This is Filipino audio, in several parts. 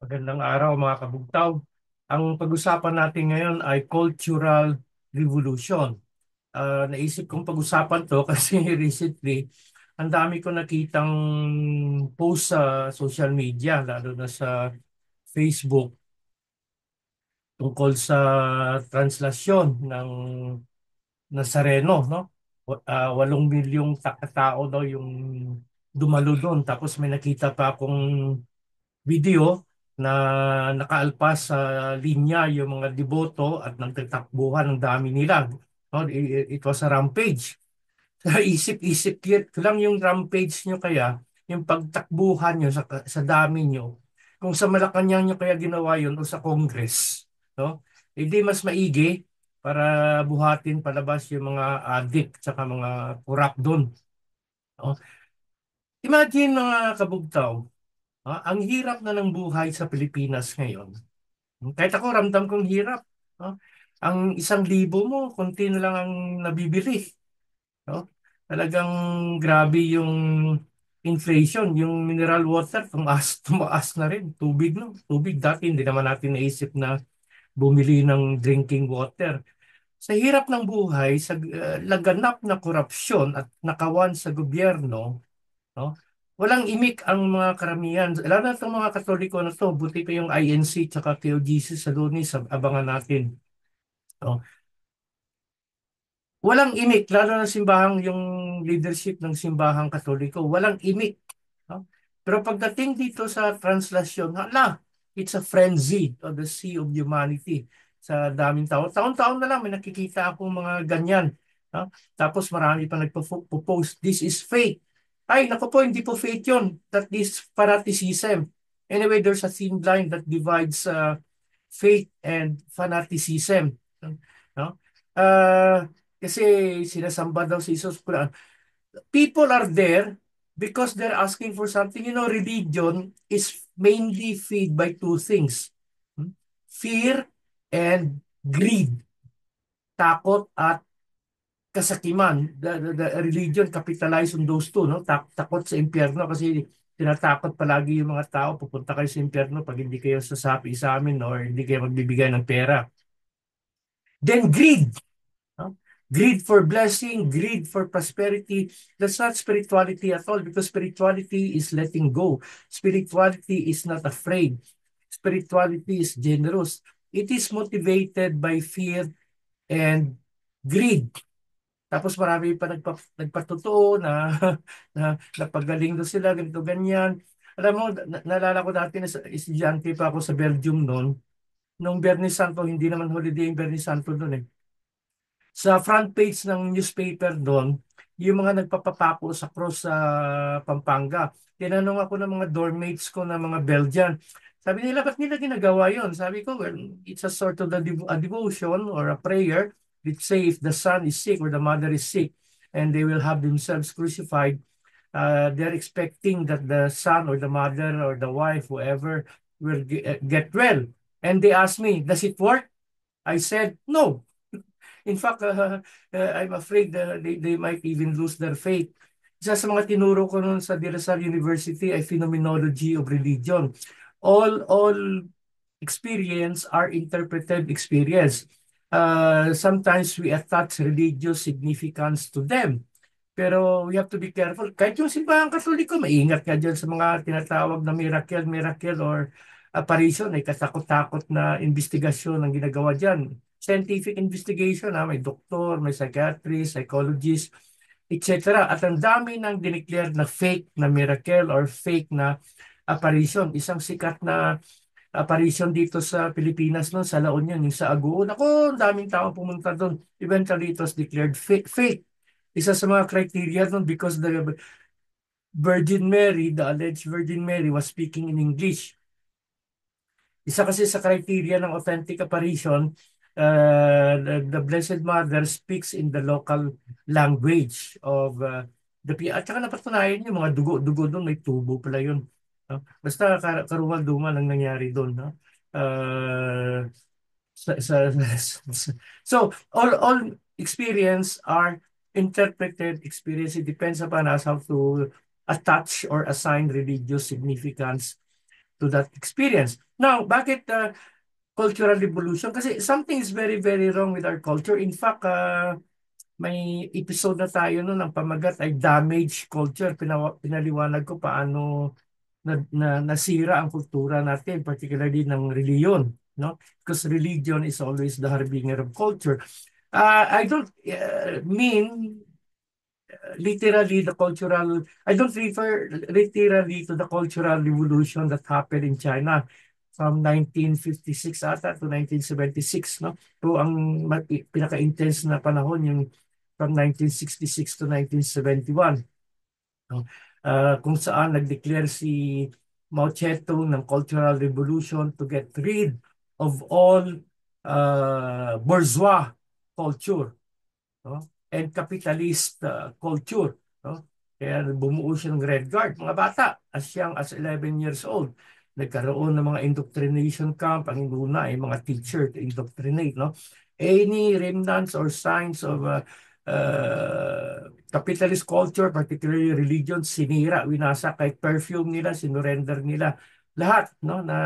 Magandang araw mga kabugtaw. Ang pag-usapan natin ngayon ay cultural revolution. Naisip kong pag-usapan to kasi recently ang dami ko nakitang post sa social media, lalo na sa Facebook, tungkol sa translasyon ng Nazareno, no? 8 milyong tao daw yung dumalo doon. Tapos may nakita pa akong video na nakaalpas sa linya yung mga deboto at nagtatakbuhan ng dami nila. No, it was a rampage. Isip-isip ko lang yung rampage nyo kaya, yung pagtakbuhan nyo sa dami nyo. Kung sa Malacanang nyo kaya ginawa yun o sa Congress, no? Hindi mas maigi para buhatin palabas yung mga addict at mga kurap doon. No? Imagine mga kabugtaw, ang hirap na ng buhay sa Pilipinas ngayon. Kahit ako, ramdam kong hirap. No? Ang 1,000 mo, konti na lang ang nabibili. No? Talagang grabe yung inflation. Yung mineral water, tumaas na rin. Tubig, no? Tubig dati, hindi naman natin naisip na bumili ng drinking water. Sa hirap ng buhay, sa laganap na korupsyon at nakawan sa gobyerno, no? Walang imik ang mga karamihan. Lalo na itong mga Katoliko na to, buti pa yung INC tsaka KOGC sa Lunis, abangan natin. No? Walang imik, lalo na simbahang yung leadership ng simbahang Katoliko, walang imik. No? Pero pagdating dito sa translasyon, hala, it's a frenzy of the sea of humanity sa daming tao. Taon-taon na lang may nakikita akong mga ganyan. No? Tapos marami pa nagpo-post, this is fake. Ay, naku po, hindi po fake yun. That is fanaticism. Anyway, there's a thin line that divides faith and fanaticism. No? Uh, Kasi sinasamba daw si Jesus. People are there because they're asking for something. You know, religion is mainly fed by two things. Hmm? Fear and greed. Takot at kasakiman. The religion capitalize on those two. No? Takot sa impyerno kasi tinatakot palagi yung mga tao. Pupunta kayo sa impyerno pag hindi kayo sasapi sa amin or hindi kayo magbibigay ng pera. Then greed. No? Greed for blessing, greed for prosperity. That's not spirituality at all because spirituality is letting go. Spirituality is not afraid. Spirituality is generous. It is motivated by fear and greed. Tapos marami pa nagpatotoo na, napagaling doon sila, ganito, ganyan. Alam mo, naalala ko dati na estudyante pa ako sa Belgium noon. Nung Biyernes Santo, hindi naman holiday yung Biyernes Santo doon eh. Sa front page ng newspaper doon, yung mga nagpapapako sa cross sa Pampanga. Tinanong ako ng mga dormmates ko na mga Belgian. Sabi nila, ba't nila ginagawa yon? Sabi ko, well, it's a sort of a devotion or a prayer that say if the son is sick or the mother is sick and they will have themselves crucified, they're expecting that the son or the mother or the wife, whoever, will get well. And they asked me, does it work? I said, no. In fact, I'm afraid they might even lose their faith. Isa sa mga tinuro ko noon sa De La Salle University ay Phenomenology of Religion. All experience are interpreted experience. Sometimes we attach religious significance to them. Pero we have to be careful. Kahit yung simbahang Katoliko, maingat ka dyan sa mga tinatawag na miracle or apparition. Ay katakot-takot na investigasyon ang ginagawa dyan. Scientific investigation, may doktor, may psychiatrist, psychologist, etc. At ang dami ng dineclare na fake na miracle or fake na apparition. Isang sikat na apparition dito sa Pilipinas noon, sa La Union, yung sa Agoon. Ako, ang daming tao pumunta doon. Eventually, it was declared fake. Isa sa mga criteria doon because the Virgin Mary, the alleged Virgin Mary was speaking in English. Isa kasi sa criteria ng authentic apparition, the Blessed Mother speaks in the local language of the people. At saka napatunayan yung mga dugo doon, may tubo pala yun. No? Basta karumal-dumal ang nangyari doon. No? Uh, so, all experience are interpreted experience. It depends upon us how to attach or assign religious significance to that experience. Now, bakit cultural revolution? Kasi something is very, very wrong with our culture. In fact, may episode na tayo noon, ang pamagat ay damage culture. Pinaliwanag ko paano nasira ang kultura natin, particularly ng reliyon, no? Because religion is always the harbinger of culture. I don't mean literally the cultural, I don't refer literally to the cultural revolution that happened in China from 1956 ata to 1976, no? So ang pinaka-intense na panahon yung from 1966 to 1971, no? Kung saan nag-declare si Mao Zedong ng Cultural Revolution to get rid of all bourgeois culture, no? And capitalist culture, no? Kaya bumuo siya ng Red Guard, mga bata, as young as 11 years old. Nagkaroon ng mga indoctrination camp, ang inuna ay mga teacher to indoctrinate, no? Any remnants or signs of capitalist culture, particularly religion, sinira, winasa, kahit perfume nila, sinurrender nila. Lahat, no? Na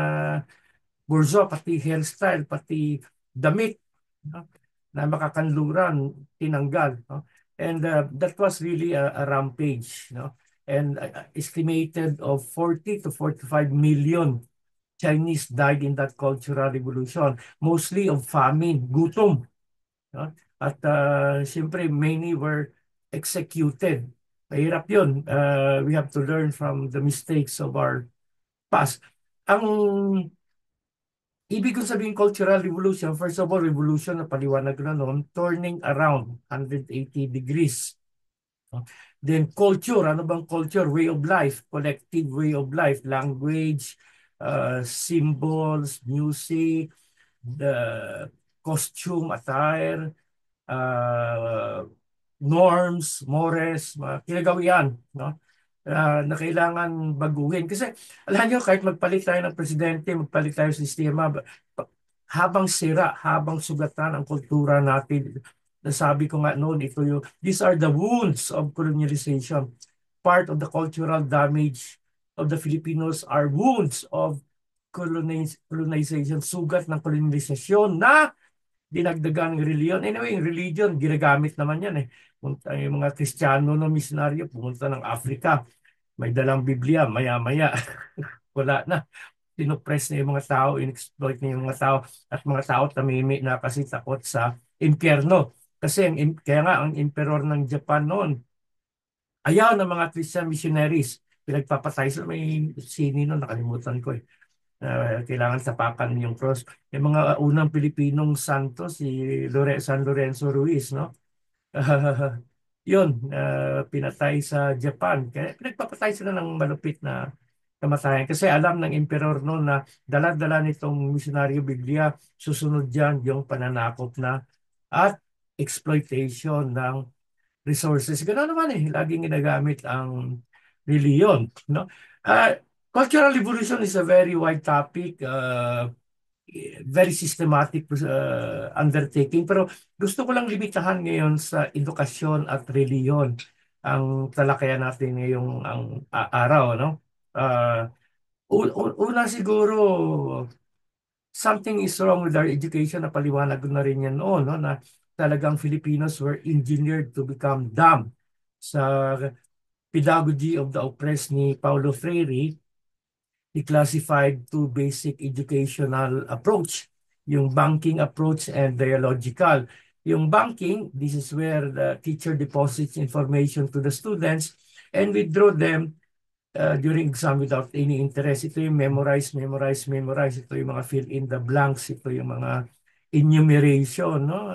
bourgeois, pati hairstyle, pati damit, no? Na makakanluran, tinanggal, no? And that was really a rampage, no? And estimated of 40 to 45 million Chinese died in that cultural revolution, mostly of famine, gutom, no? At siyempre, many were executed. Mahirap yun. We have to learn from the mistakes of our past. Ang ibig kong sabihin cultural revolution, first of all, revolution na paliwanag ko na noon, turning around 180 degrees. Then culture, ano bang culture? Way of life, collective way of life, language, symbols, music, the costume, attire, uh, norms, mores, mga kinagawian, no? Na kailangan baguhin. Kasi alam nyo, kahit magpalit tayo ng presidente, magpalit tayo ng sistema, habang sira, habang sugatan ang kultura natin. Nasabi ko nga noon, these are the wounds of colonialization. Part of the cultural damage of the Filipinos are wounds of colonization, sugat ng colonization na dinagdagan ng reliyon. Anyway, yung religion, ginagamit naman yan eh. Yung mga Kristiyano no misyonaryo, pumunta ng Africa, may dalang Biblia, maya-maya, wala na. Pinopress na yung mga tao, in-exploit na yung mga tao, at mga tao tamimi na kasi takot sa impyerno. Kasi kaya nga, ang emperor ng Japan noon, ayaw ng mga Christian missionaries. Pinagpapatay sila. May sini noon, nakalimutan ko eh. Kailangan tapakan yung cross. Yung mga unang Pilipinong santo, si San Lorenzo Ruiz, no? Yun, pinatay sa Japan. Kaya pinagpapatay sila ng malupit na kamatayan. Kasi alam ng emperor noon na dala-dala nitong misyonaryo Biblia, susunod dyan yung pananakop na at exploitation ng resources. Ganoon naman eh, laging ginagamit ang reliyon, no? Uh, Cultural revolution is a very wide topic, very systematic undertaking. Pero gusto ko lang limitahan ngayon sa edukasyon at reliyon ang talakayan natin ngayong araw, no? Uh, Una siguro, something is wrong with our education. Napaliwanag ko na rin yan noon, no? Na talagang Filipinos were engineered to become dumb. Sa Pedagogy of the Oppressed ni Paulo Freire, he classified two basic educational approach, yung banking approach and dialogical. Yung banking, this is where the teacher deposits information to the students and withdraw them during exam without any interest. Ito yung memorize, memorize, memorize. Ito yung mga fill in the blanks. Ito yung mga enumeration. No?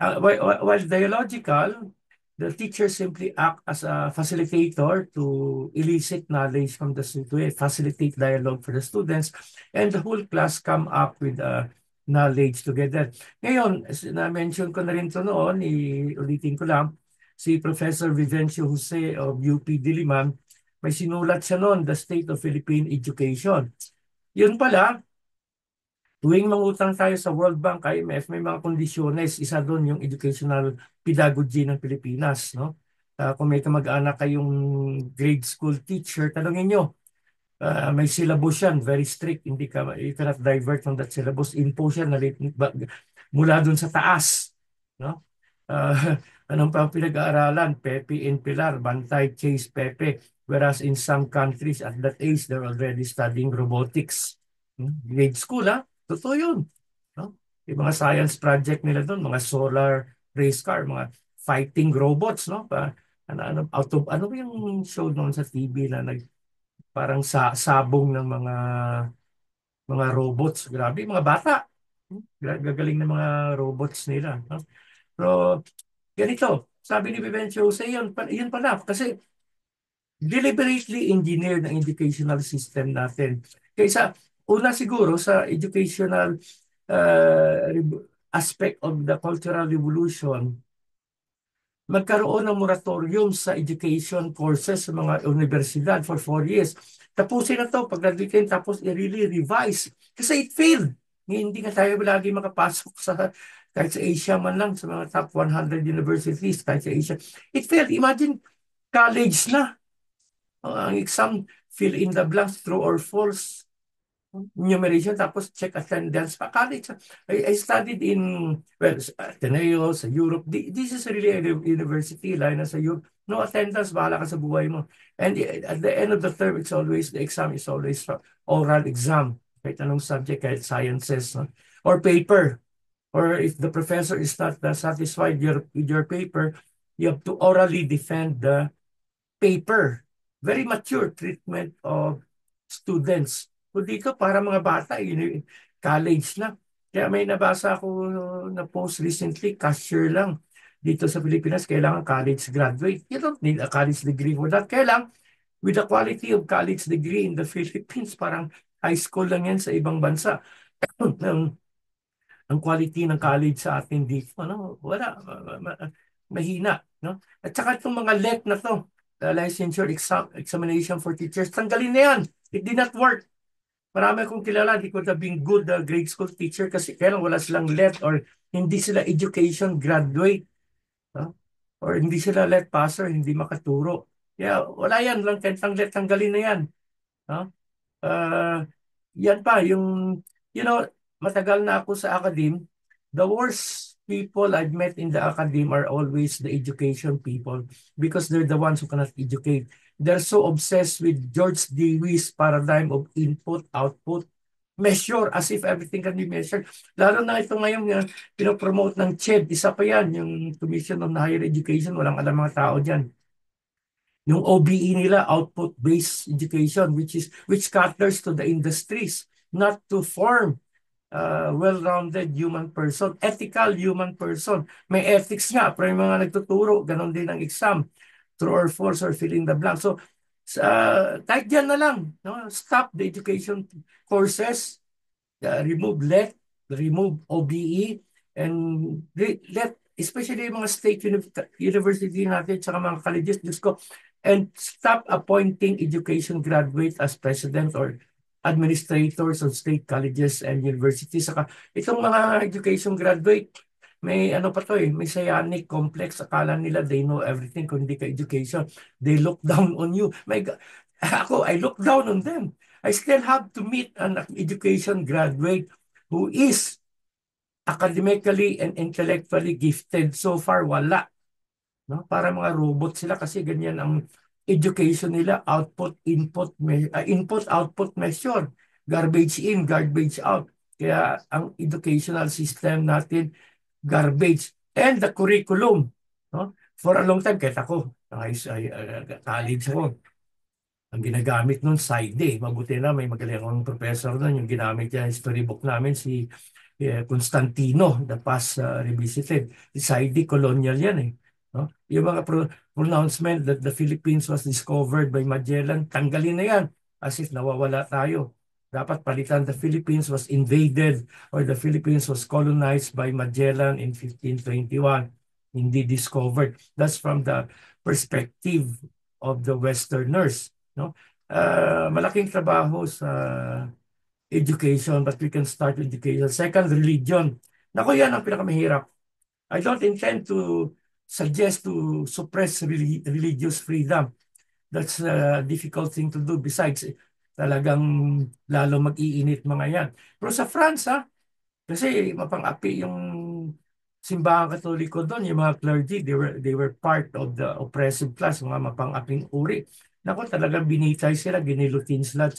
While dialogical, the teacher simply act as a facilitator to elicit knowledge from the student, facilitate dialogue for the students, and the whole class come up with knowledge together. Ngayon, na-mention ko na rin ito noon, ulitin ko lang, si Professor Vivencio Jose of UP Diliman, may sinulat siya noon, The State of Philippine Education. Yun pala, tuwing mangutang tayo sa World Bank, IMF, may mga kondisyones. Isa doon yung educational pedagogy ng Pilipinas. No? Kung may kamag-anak kayong grade school teacher, tanongin nyo, May syllabus yan, very strict. Hindi ka, you cannot divert from that syllabus. Impose yan mula dun sa taas. No? Anong pa ang pinag-aaralan? Pepe and Pilar, Bantay, Chase, Pepe. Whereas in some countries at that age, they're already studying robotics. Grade school, ha? Totoo yun. No? Yung mga science project nila doon, mga solar race car, mga fighting robots, no? Ano ba yung show noon sa TV na parang sabong ng mga robots. Grabe, mga bata. Gagaling ng mga robots nila. No? Pero ganito, sabi ni Vivencio Jose, yun pala. Kasi deliberately engineered ang educational system natin. Kaysa, una siguro sa educational aspect of the Cultural Revolution, magkaroon ng moratorium sa education courses sa mga universidad for 4 years. Tapusin na to, pag-graduate tapos i-really revise. Kasi it failed. Hindi nga tayo lagi makapasok kahit sa Asia man lang, sa mga top 100 universities, kahit sa Asia. It failed. Imagine, college na. Ang exam, fill in the blanks, true or false numeration, tapos check attendance pa. College. I studied in, well, Ateneo, sa Europe. This is really a university, lalo na sa Europe. No attendance, bahala ka sa buhay mo. And at the end of the term, the exam is always oral exam. Kahit anong subject, kahit sciences, no? Or paper. Or if the professor is not satisfied with your paper, you have to orally defend the paper. Very mature treatment of students. Kung dito, para mga bata, college na. Kaya may nabasa ako na post recently, cashier lang. Dito sa Pilipinas, kailangan college graduate. You don't need a college degree for that. Kaya lang, with the quality of college degree in the Philippines, parang high school lang yan sa ibang bansa. Ang quality ng college sa atin dito, ano, wala, mahina, no? At saka itong mga LET na to, the licensure examination for teachers, tanggalin na yan. It did not work. Marami akong kilala, di could have been good grade school teacher kasi kaya wala silang LET or hindi sila education graduate, no? Or hindi sila LET passer, hindi makaturo. Kaya wala yan lang, LET, tanggalin na yan. No? Uh, Yan pa, matagal na ako sa academe. The worst people I've met in the academe are always the education people because they're the ones who cannot educate. They're so obsessed with George Dewey's paradigm of input, output, measure as if everything can be measured. Lalo na ito ngayon yung pinopromote ng CHED. Isa pa yan, yung Commission on Higher Education. Walang alam mga tao dyan. Yung OBE nila, output-based education, which caters to the industries, not to form well-rounded human person, ethical human person. May ethics nga, pero yung mga nagtuturo, ganon din ang exam. True or false or fill in the blank. So, kahit dyan na lang, no? Stop the education courses, remove LET, remove OBE, and let, especially yung mga state university natin, tsaka mga colleges, Diyos ko, and stop appointing education graduate as president or administrators of state colleges and universities. Saka itong mga education graduate, may ano pa to may Sayanic complex. Akala nila they know everything kung hindi ka education. They look down on you. My God, I look down on them. I still have to meet an education graduate who is academically and intellectually gifted. So far, wala. No? Para mga robot sila kasi ganyan ang education nila, input, output measure, garbage in, garbage out. Kaya ang educational system natin, garbage. And the curriculum, no? For a long time, kahit ako, college ako, ang ginagamit nun, SIDE. Mabuti na, may magaling akong professor nun. Yung ginamit niya, storybook namin, si Constantino, the past revisited. SIDE, colonial yan eh. No? Yung mga pronouncement that the Philippines was discovered by Magellan, tanggalin na yan as if nawawala tayo. Dapat palitan, the Philippines was invaded or the Philippines was colonized by Magellan in 1521. Hindi discovered. That's from the perspective of the Westerners. No? Malaking trabaho sa education, but we can start with education. Second, religion. Naku, yan ang pinakamahirap. I don't intend to suggest to suppress religious freedom. That's a difficult thing to do. Besides, talagang lalo mag-iinit mga yan. Pero sa France, ha, kasi mapang-api yung simbahang katoliko doon, yung mga clergy, they were part of the oppressive class, mga mapang-aping uri. Naku, talagang binitay sila, ginilutin sila,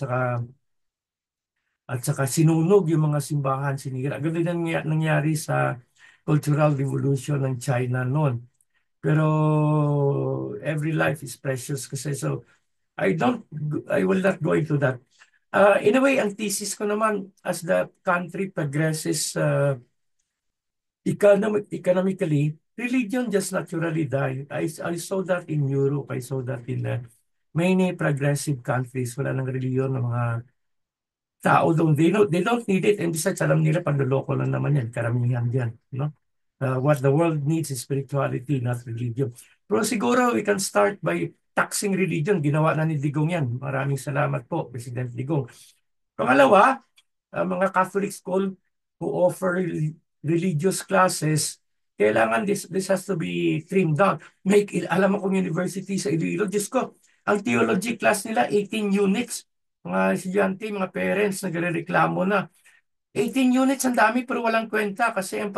at saka sinunog yung mga simbahan, sinira. Ganun ang nangyari sa Cultural Revolution ng China noon. Pero every life is precious kasi, so I will not go into that. In a way, ang thesis ko naman, as the country progresses economically, religion just naturally die. I saw that in Europe. I saw that in many progressive countries. Wala nang religion ng mga tao doon. They don't need it. And besides, alam nila, panloloko lang naman yan. Karamihan dyan. No? What the world needs is spirituality, not religion. Pero siguro we can start by taxing religion. Ginawa na ni Digong yan. Maraming salamat po, President Digong. Pangalawa, mga Catholic school who offer religious classes, kailangan this has to be trimmed down. Alam mo kung university sa Iloilo, Diyos ko, ang theology class nila, 18 units. Mga estudyante, mga parents, nagre-reklamo na. 18 units, ang dami pero walang kwenta kasi ang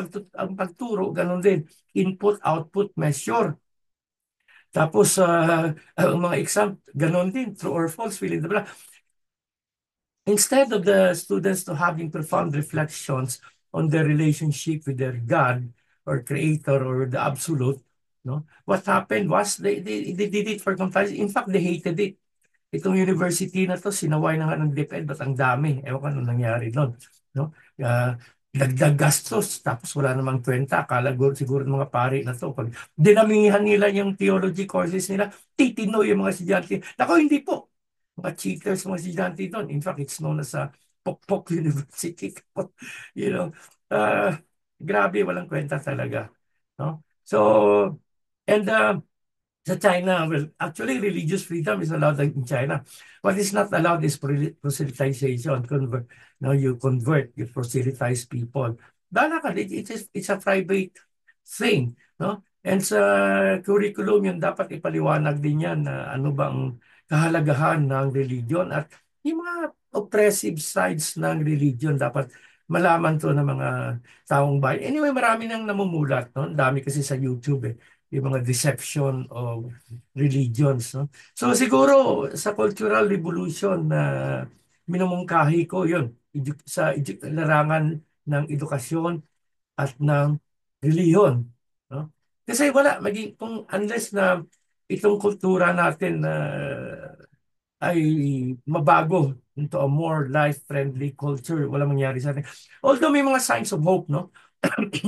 pagturo, ganun din. Input, output, measure. Tapos, ang mga exam, ganun din. True or false, fill in the blank. Instead of the students to having profound reflections on their relationship with their God or Creator or the Absolute, no, what happened was they did it for comparison. In fact, they hated it. Itong university na to, sinaway na nga ng DepEd, ba't ang dami? Ewan ko anong nangyari nun. No? Uh, Dagdag gastos, tapos wala namang kwenta. Akala siguro ng mga pari na to, pag dinamihan nila yung theology courses nila, titino yung mga estudyante. Nako, hindi po. Mga cheaters, mga estudyante doon. In fact, it's known as a Pokpok University. You know, uh, grabe, walang kwenta talaga. No? So, and sa China, well, actually, religious freedom is allowed in China. What is not allowed is proselytization. Now you convert, you proselytize people. Bala ka, it's a private thing. No? And sa curriculum, yun dapat ipaliwanag din yan na ano bang kahalagahan ng religion at yung mga oppressive sides ng religion dapat malaman to ng mga taong bayan. Anyway, marami nang namumulat. No? Ang dami kasi sa YouTube yung mga deception of religions. No? So siguro sa cultural revolution na minumungkahi ko yun, larangan ng edukasyon at ng reliyon. No? Kasi wala, kung unless na itong kultura natin na ay mabago into a more life-friendly culture, wala mangyari sa atin. Although may mga signs of hope, no?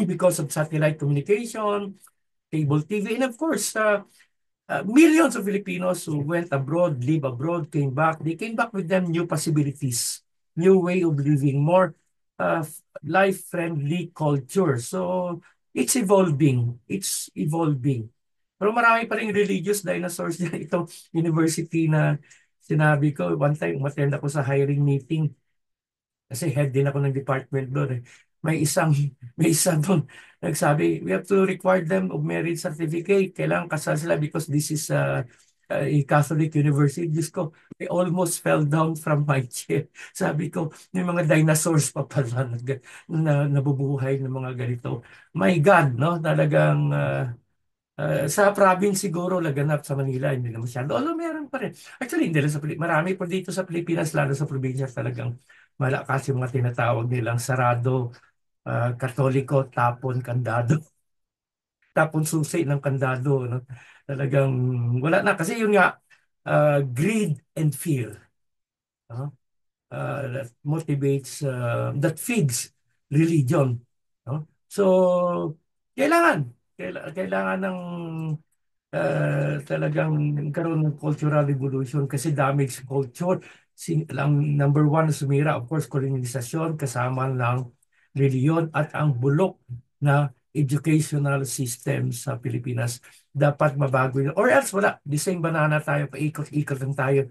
Because of satellite communication, cable TV, and of course, millions of Filipinos who went abroad, live abroad, came back. They came back with them new possibilities, new way of living, more life-friendly culture. So, it's evolving. It's evolving. Pero marami pa rin religious dinosaurs dyan. Itong university na sinabi ko, one time, umattend ako sa hiring meeting kasi head din ako ng department doon eh. May isang may isa doon nagsabi, we have to require them of marriage certificate. Kailangan kasal sila because this is a Catholic university. Diyos ko, I almost fell down from my chair. Sabi ko, may mga dinosaurs pa pala nabubuhay ng mga ganito. My God, no? Talagang sa province siguro laganap sa Manila, hindi na masyado. Although meron pa rin. Actually, hindi lang sa Pilipinas. Marami po dito sa Pilipinas, lalo sa probinsya talagang malakas yung mga tinatawag nilang sarado, katoliko, tapon, kandado. Tapon susi ng kandado. No? Talagang wala na. Kasi yun nga, greed and fear. No? That motivates, that feeds religion. No? So, kailangan, kailangan ng talagang nagkaroon ng cultural revolution kasi damage culture. Ang number one na sumira, of course, kolonyalisasyon kasama ng reliyon at ang bulok na educational system sa Pilipinas. Dapat mabago yun. Or else wala, the same banana tayo, paikot-ikot lang tayo.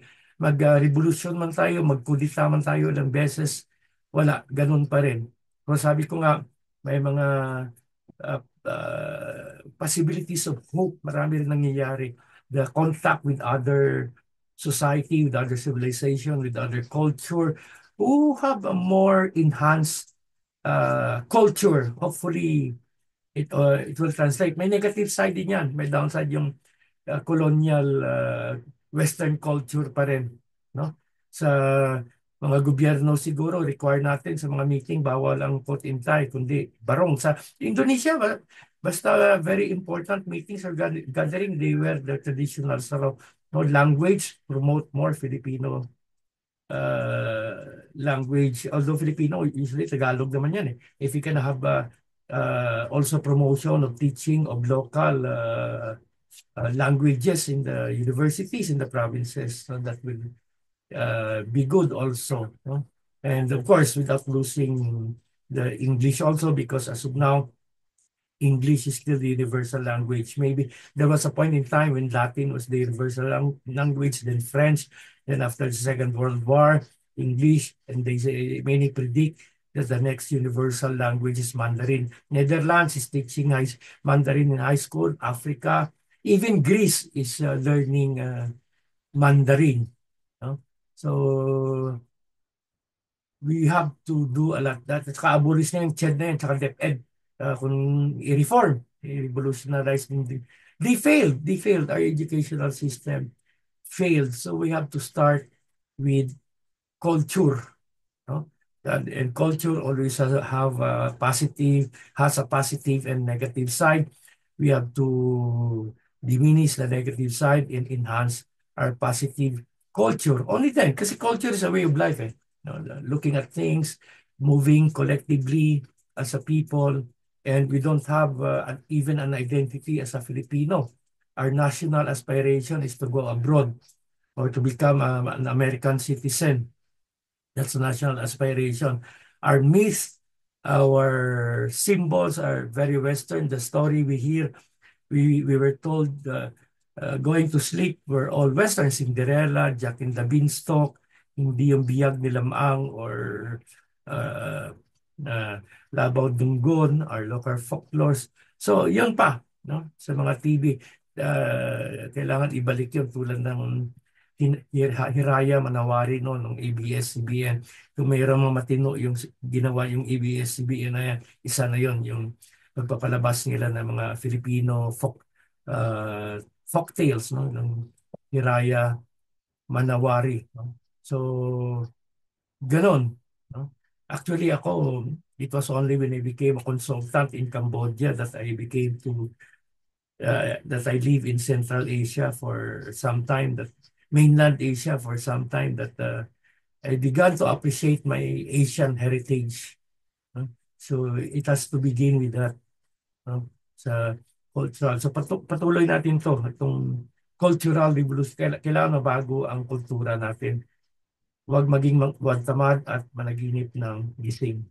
Mag-revolution man tayo, magkudita man tayo ilang beses, wala, ganun pa rin. Pero sabi ko nga, may mga possibilities of hope. Marami rin nangyayari. The contact with other society, with other civilization, with other culture, who have a more enhanced culture. Hopefully, it will translate. May negative side din yan. May downside yung colonial Western culture pa rin. No? Sa mga gobyerno siguro, require natin sa mga meeting, bawal ang coat and tie, kundi barong. Sa Indonesia, basta very important meetings or gathering, they wear the traditional sort of no, language, promote more Filipino language. Although Filipino, usually Tagalog naman yan eh. If you can have also promotion of teaching of local languages in the universities in the provinces, so that will be good also. No? And of course, without losing the English also, because as of now, English is still the universal language. Maybe there was a point in time when Latin was the universal language, then French, then after the Second World War, English, and they say many predict that the next universal language is Mandarin. Netherlands is teaching Mandarin in high school. Africa, even Greece is learning Mandarin. No? So we have to do a lot that. At saka abolish na yung CHED na yun, tsaka DepEd. Kung i-reform, i-revolutionize din. They failed. Our educational system failed. So we have to start with culture. No? And culture always has a positive and negative side. We have to diminish the negative side and enhance our positive culture. Only then, kasi culture is a way of life. Eh? No, looking at things, moving collectively as a people, and we don't have even an identity as a Filipino. Our national aspiration is to go abroad or to become an American citizen. That's a national aspiration. Our myths, our symbols are very Western. The story we hear, we were told going to sleep, we're all Western. Cinderella, Jack and the Beanstalk, hindi yung biyag ni Lamang or uh, uh, Labaw Dunggon, our local folklores. So, yun pa, no? Sa mga TV, kailangan ibalik yun tulad ng Hiraya Manawari no ng ABS-CBN. Kung mayroong mga matino yung ginawa yung ABS-CBN na yan, isa na yon yung pagpapalabas nila ng mga Filipino folk tales no ng Hiraya Manawari no? So ganon no? Actually ako, it was only when I became a consultant in Cambodia that I became to that I live in Central Asia for some time, that mainland Asia for some time, that I began to appreciate my Asian heritage. No? So it has to begin with that. No? Sa cultural. So patuloy natin itong cultural revolution. Kailangan mabago ang kultura natin. Huwag maging huwag tamad at managinip ng gising.